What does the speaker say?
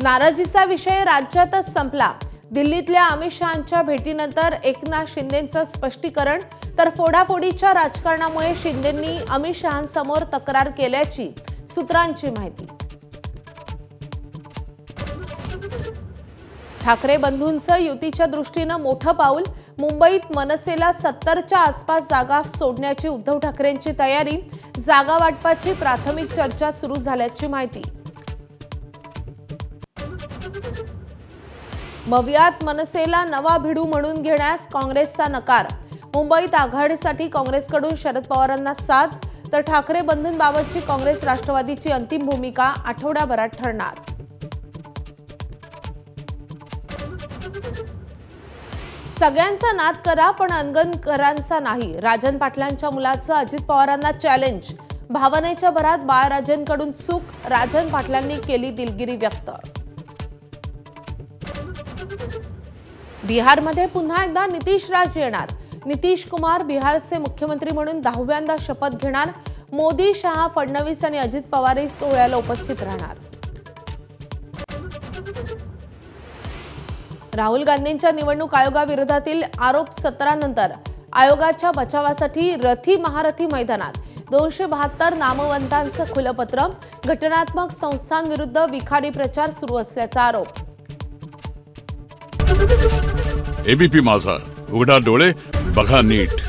नाराजीचा विषय राज्यातच संपला। दिल्लीतल्या अमित शहांच्या भेटीनंतर एकनाथ शिंदेंचं स्पष्टीकरण, तर फोडाफोडीच्या राजकारणामुळे शिंदेंनी अमित शहांसमोर तक्रार केल्याची सूत्रांची माहिती। ठाकरे बंधूंचं युतीच्या दृष्टीनं मोठं पाऊल। मुंबईत मनसेला 70च्या आसपास जागा सोडण्याची उद्धव ठाकरेंची तयारी। जागा वाटपाची प्राथमिक चर्चा सुरू झाल्याची माहिती। मवियात मनसेला नवा भिडू म्हणून घेण्यास काँग्रेसचा नकार। मुंबईत आघाडीसाठी काँग्रेसकडून शरद पवारांना साथ, तर ठाकरे बंधूंबाबतची काँग्रेस राष्ट्रवादीची अंतिम भूमिका आठवड्याभरात ठरणार। सगळ्यांचा नाद करा पण अंगणकरांचा नाही। राजन पाटलांच्या मुलाचं अजित पवारांना चॅलेंज। भावनेच्या भरात बाळराजनकडून चूक, राजन पाटलांनी केली दिलगिरी व्यक्त। बिहारमध्ये पुन्हा एकदा नितीश राज येणार। नितीश कुमार बिहारचे मुख्यमंत्री म्हणून 10व्यांदा शपथ घेणार। मोदी, शहा, फडणवीस आणि अजित पवार सोहळ्याला उपस्थित राहणार। राहुल गांधींच्या निवडणूक आयोगाविरोधातील आरोप सत्रानंतर आयोगाच्या बचावासाठी रथी महारथी मैदानात 272 नामवंतांचं खुलं पत्र। घटनात्मक संस्थांविरुद्ध विखारी प्रचार सुरू असल्याचा आरोप। एबीपी माझा, उघडा डोळे बघा नीट।